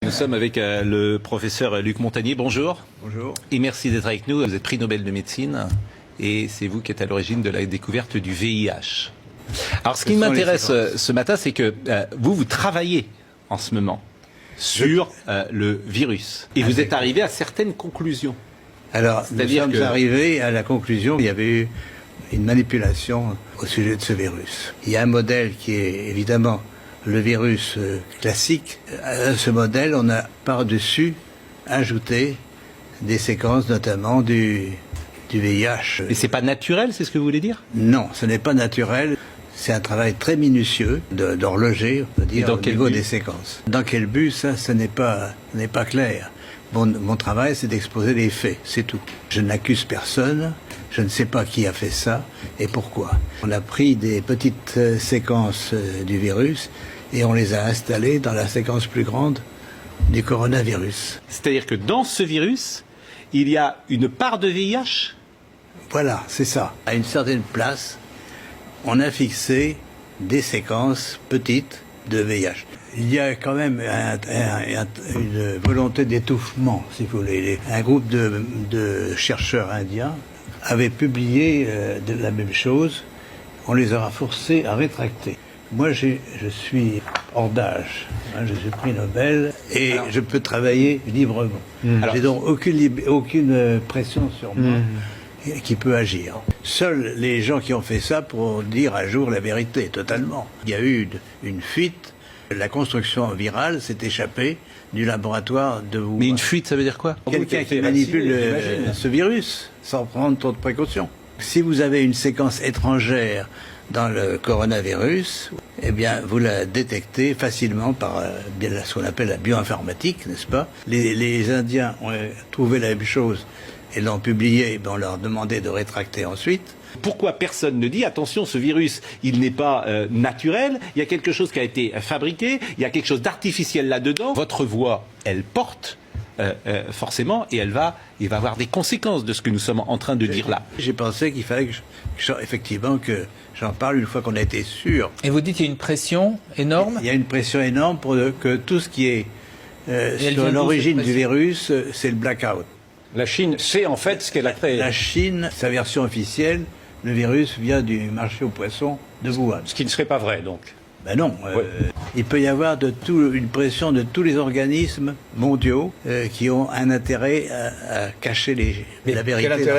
Nous sommes avec le professeur Luc Montagnier. Bonjour. Bonjour. Et merci d'être avec nous. Vous êtes prix Nobel de médecine et c'est vous qui êtes à l'origine de la découverte du VIH. Alors ce qui m'intéresse ce matin, c'est que vous travaillez en ce moment sur le virus. Et vous êtes arrivé à certaines conclusions. Alors, nous sommes arrivés à la conclusion qu'il y avait eu une manipulation au sujet de ce virus. Il y a un modèle qui est évidemment le virus classique. À ce modèle, on a par-dessus ajouté des séquences, notamment du VIH. Et c'est pas naturel, c'est ce que vous voulez dire? Non, ce n'est pas naturel. C'est un travail très minutieux d'horloger, on peut dire, au niveau des séquences. Dans quel but, ça, ce n'est pas clair. Mon travail, c'est d'exposer les faits, c'est tout. Je n'accuse personne, je ne sais pas qui a fait ça et pourquoi. On a pris des petites séquences du virus et on les a installées dans la séquence plus grande du coronavirus. C'est-à-dire que dans ce virus, il y a une part de VIH? Voilà, c'est ça. À une certaine place, on a fixé des séquences petites de VIH. Il y a quand même une volonté d'étouffement, si vous voulez. Un groupe de chercheurs indiens avait publié la même chose. On les aura forcés à rétracter. Moi, je suis hors d'âge. Je suis prix Nobel et je peux travailler librement. J'ai donc aucune pression sur moi qui peut agir. Seuls les gens qui ont fait ça pourront dire à jour la vérité, totalement. Il y a eu une fuite. La construction virale s'est échappée du laboratoire de Wuhan. Mais une fuite, ça veut dire quoi? Quelqu'un qui manipule ce virus sans prendre trop de précautions. Si vous avez une séquence étrangère dans le coronavirus, eh bien, vous la détectez facilement par ce qu'on appelle la bioinformatique, n'est-ce pas? Les Indiens ont trouvé la même chose et l'ont publié, on leur demandait de rétracter ensuite. Pourquoi personne ne dit, attention, ce virus, il n'est pas naturel, il y a quelque chose qui a été fabriqué, il y a quelque chose d'artificiel là-dedans. Votre voix, elle porte forcément et il va avoir des conséquences de ce que nous sommes en train de dire là. J'ai pensé qu'il fallait effectivement que j'en parle une fois qu'on a été sûr. Et vous dites qu'il y a une pression énorme? Il y a une pression énorme pour que tout ce qui est sur l'origine du virus, c'est le blackout. La Chine sait en fait ce qu'elle a créé. La Chine, sa version officielle, le virus vient du marché aux poissons de Wuhan. Ce qui ne serait pas vrai, donc. Ben non. Il peut y avoir une pression de tous les organismes mondiaux qui ont un intérêt à cacher la vérité. Quel intérêt